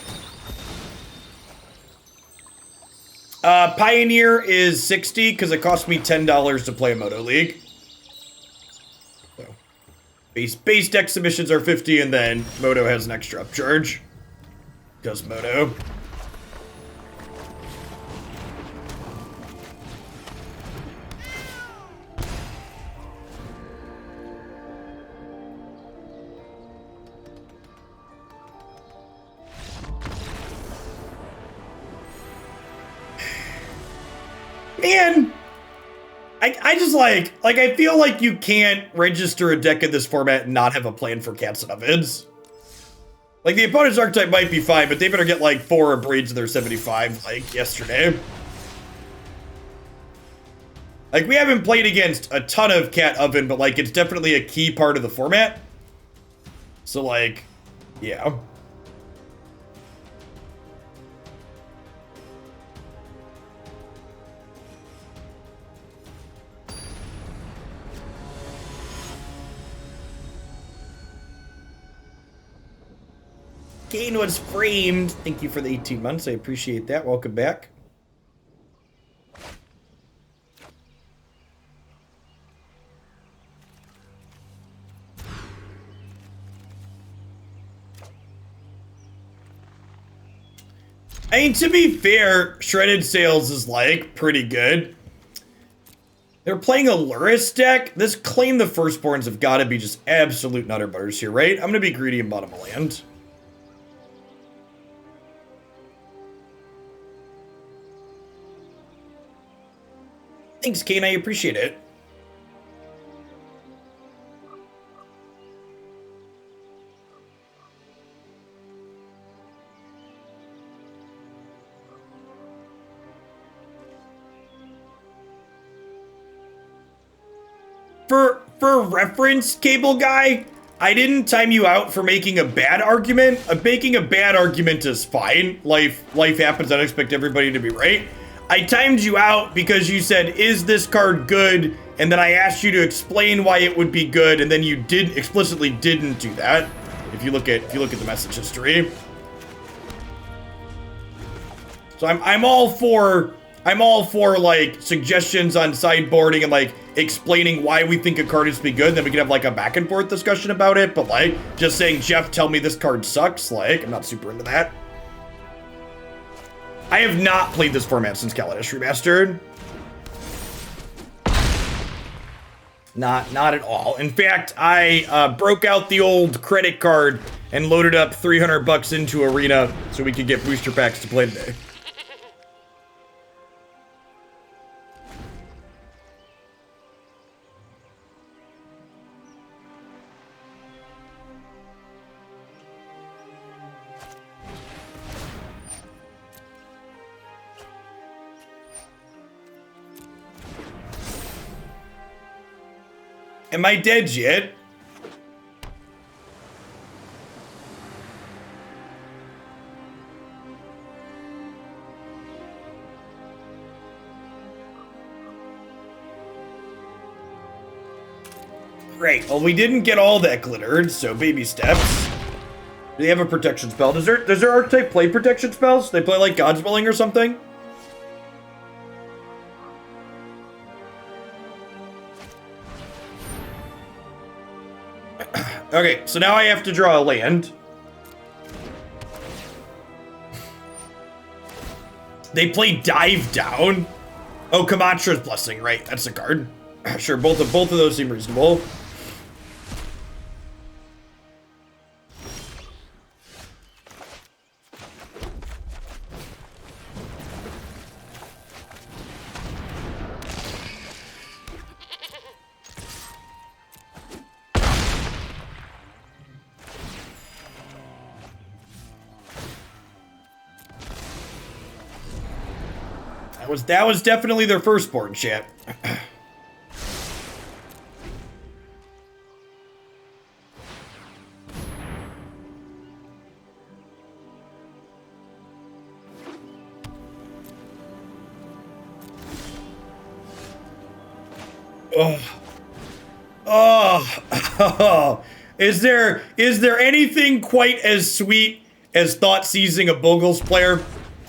Pioneer is 60 because it cost me $10 to play a Moto League. So, base deck submissions are 50, and then Moto has an extra upcharge. Does Moto. Man, I just like I feel like you can't register a deck in this format and not have a plan for Cats and Ovens. Like, the opponent's archetype might be fine, but they better get like 4 Abrades in their 75 like yesterday. Like, we haven't played against a ton of Cat Oven, but like it's definitely a key part of the format. So like, yeah. Kane was framed. Thank you for the 18 months. I appreciate that. Welcome back. I mean, to be fair, Shredded Sails is like pretty good. They're playing a Luris deck. This Claim the Firstborns have got to be just absolute nutter butters here, right? I'm going to be greedy and bottom of land. Thanks, Kane. I appreciate it. For reference, Cable Guy, I didn't time you out for making a bad argument. Making a bad argument is fine. Life happens. I don't expect everybody to be right. I timed you out because you said, "Is this card good?" And then I asked you to explain why it would be good, and then you explicitly didn't do that. If you look at the message history. So I'm all for I'm all for like suggestions on sideboarding and like explaining why we think a card is to be good. Then we can have like a back and forth discussion about it. But like just saying, Jeff, tell me this card sucks. Like I'm not super into that. I have not played this format since Kaladesh Remastered. Not at all. In fact, I broke out the old credit card and loaded up $300 into Arena so we could get booster packs to play today. Am I dead yet? Great. Well, we didn't get all that glittered, so baby steps. Do they have a protection spell? Does their archetype play protection spells? They play like Godspelling or something? Okay, so now I have to draw a land. They play Dive Down. Oh, Kamatra's Blessing, right? That's a card. Sure, both of those seem reasonable. That was definitely their firstborn, chat. Oh. Is there anything quite as sweet as Thoughtseizing a Bogles player?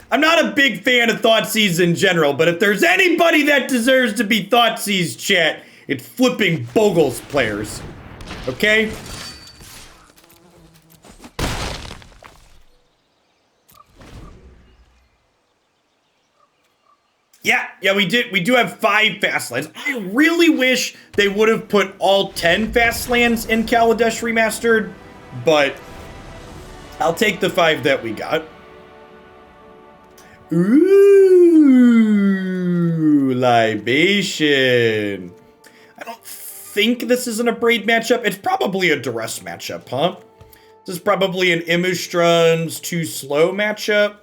I'm not a big fan of Thoughtseize in general, but if there's anybody that deserves to be Thoughtseize, chat, it's flipping Bogles players. Okay? Yeah, we do have 5 fast lands. I really wish they would have put all 10 fast lands in Kaladesh Remastered, but I'll take the 5 that we got. Ooh, Libation. I don't think this is an Abrade matchup. It's probably a Duress matchup, huh? This is probably an Immersturm's too slow matchup.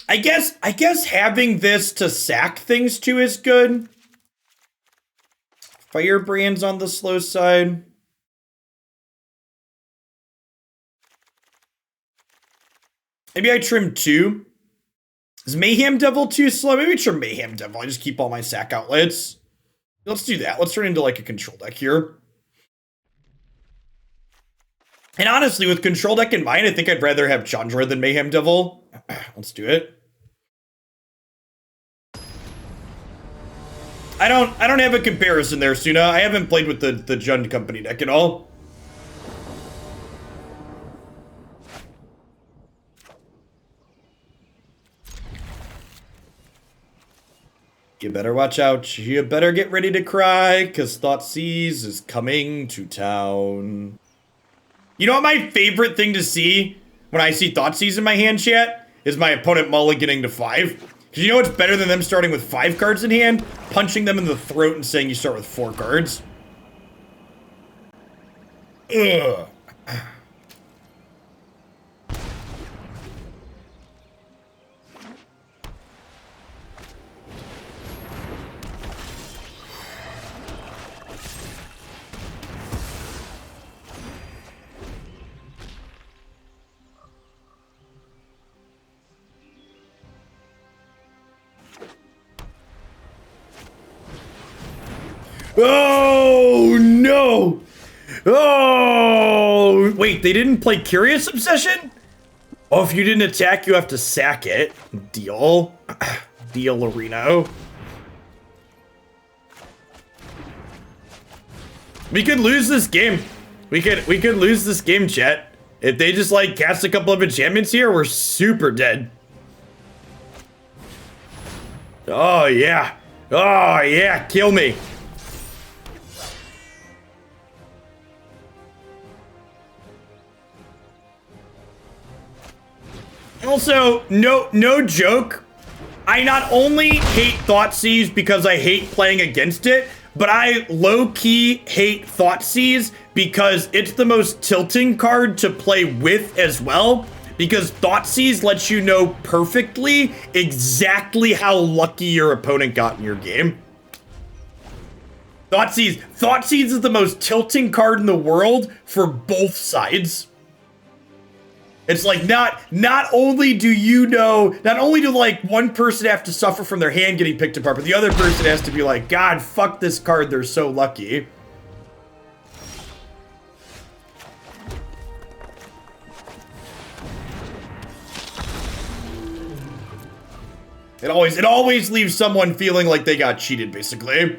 I guess having this to sack things to is good. Firebrand's on the slow side. Maybe I trim 2. Is Mayhem Devil too slow? Maybe trim Mayhem Devil. I just keep all my sack outlets. Let's do that. Let's turn into like a control deck here. And honestly, with control deck in mind, I think I'd rather have Chandra than Mayhem Devil. Let's do it. I don't have a comparison there, Suna. I haven't played with the Jund Company deck at all. You better watch out. You better get ready to cry, because Thoughtseize is coming to town. You know what my favorite thing to see when I see Thoughtseize in my hand, chat? Is my opponent mulliganing to 5. Because you know what's better than them starting with 5 cards in hand? Punching them in the throat and saying you start with 4 cards. Ugh. Oh, no! Oh, wait, they didn't play Curious Obsession? Oh, if you didn't attack, you have to sack it. Deal. Deal, Reno. We could lose this game. We could lose this game, chat. If they just like cast a couple of enchantments here, we're super dead. Oh yeah. Oh yeah, kill me. Also, no joke. I not only hate Thoughtseize because I hate playing against it, but I low-key hate Thoughtseize because it's the most tilting card to play with as well. Because Thoughtseize lets you know perfectly exactly how lucky your opponent got in your game. Thoughtseize is the most tilting card in the world for both sides. It's like not only do you know, not only do like one person have to suffer from their hand getting picked apart, but the other person has to be like, God, fuck this card, they're so lucky. It always leaves someone feeling like they got cheated, basically.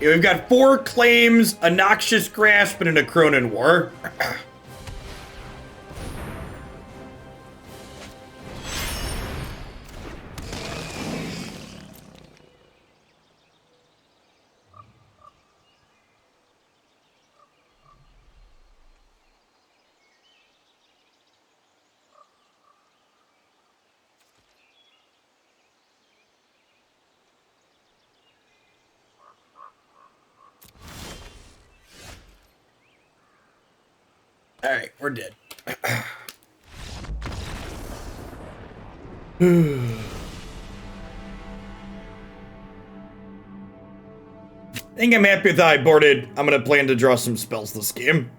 Yeah, we've got 4 claims, a Noxious Grasp, and an Akroan War. Alright, we're dead. I think I'm happy with how I boarded. I'm gonna plan to draw some spells this game.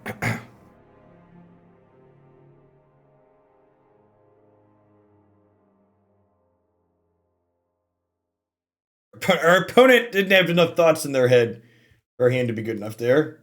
Our opponent didn't have enough thoughts in their head for our hand to be good enough there.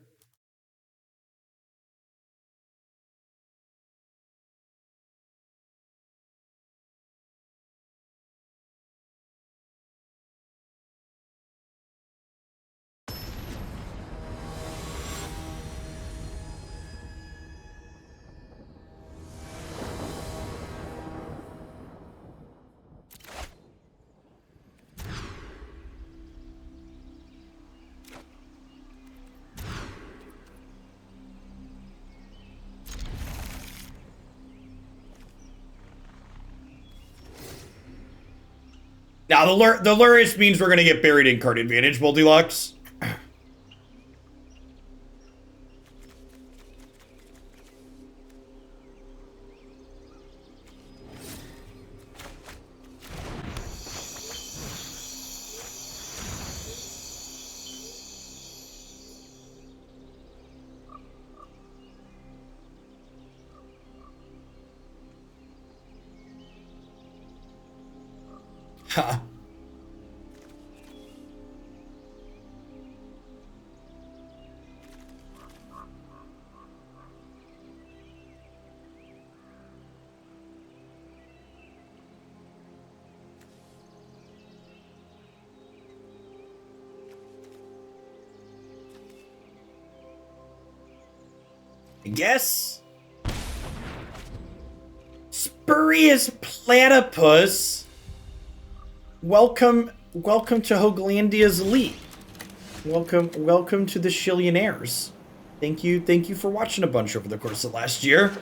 Now, the Lurus means we're going to get buried in card advantage, Goldilocks. Ha. I guess. Spurious Platypus. Welcome to Hoaglandia's Elite. Welcome to the Shillionaires. Thank you for watching a bunch over the course of last year.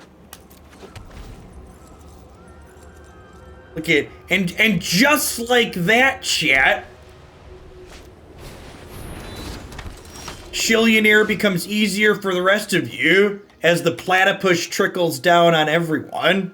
Look at, and just like that, chat, Shillionaire becomes easier for the rest of you as the platypus trickles down on everyone.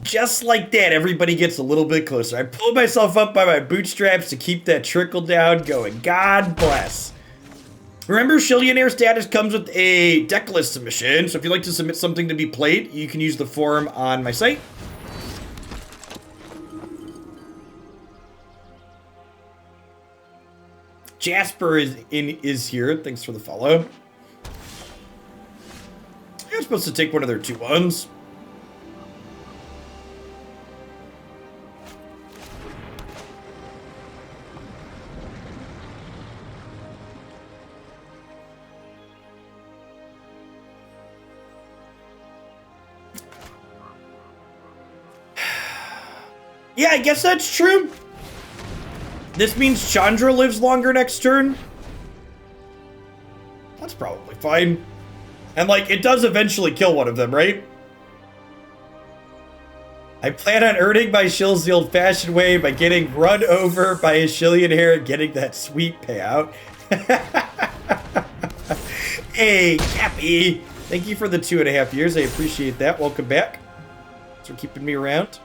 Just like that, everybody gets a little bit closer. I pulled myself up by my bootstraps to keep that trickle down going. God bless. Remember, Shillionaire status comes with a deck list submission, so if you'd like to submit something to be played, you can use the form on my site. Jasper is here. Thanks for the follow. I'm supposed to take one of their 2/1s. Yeah, I guess that's true. This means Chandra lives longer next turn. That's probably fine. And, like, it does eventually kill one of them, right? I plan on earning my shills the old-fashioned way by getting run over by a Shillionaire and getting that sweet payout. Hey, Cappy. Thank you for the 2.5 years. I appreciate that. Welcome back. Thanks for keeping me around.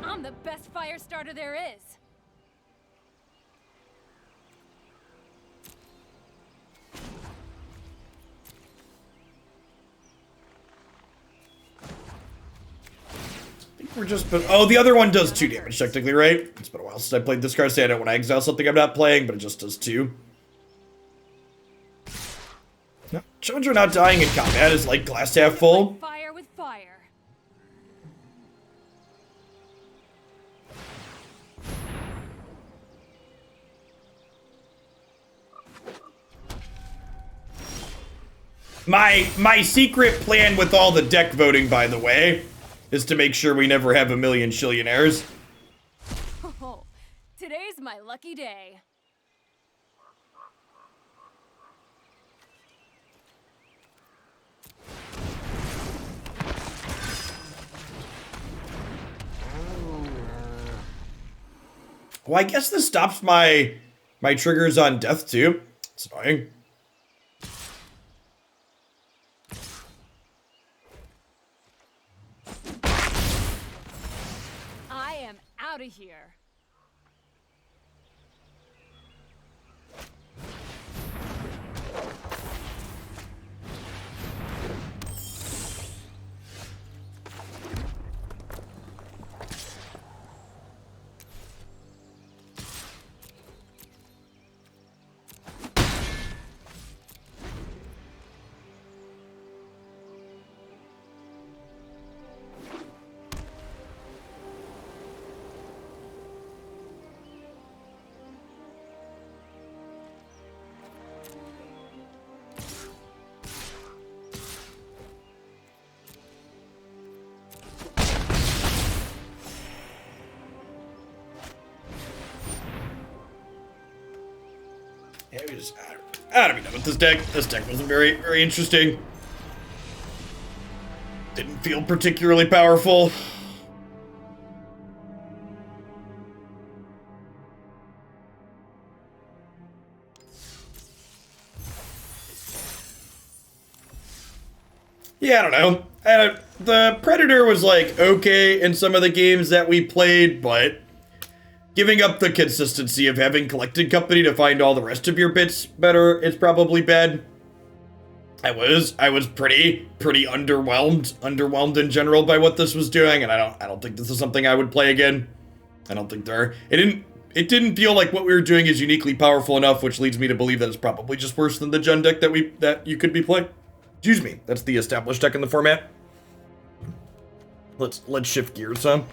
I'm the best fire starter there is. We're just, oh, the other one does 2 damage technically, right? It's been a while since I played this card, so I don't want to exile something I'm not playing, but it just does 2. No, Chandra not dying in combat is like glass half full. Fire with fire. My secret plan with all the deck voting, by the way, is to make sure we never have a million Shillionaires. Oh, today's my lucky day. Well, I guess this stops my triggers on death too. It's annoying. I am out of here. Yeah, we just, I don't be done with this deck. This deck wasn't very interesting. Didn't feel particularly powerful. Yeah, I don't know. The Predator was like okay in some of the games that we played, but giving up the consistency of having collected company to find all the rest of your bits better is probably bad. I was pretty underwhelmed in general by what this was doing, and I don't think this is something I would play again. I don't think there are. It didn't feel like what we were doing is uniquely powerful enough, which leads me to believe that it's probably just worse than the gen deck that you could be playing. Excuse me, that's the established deck in the format. Let's shift gears some.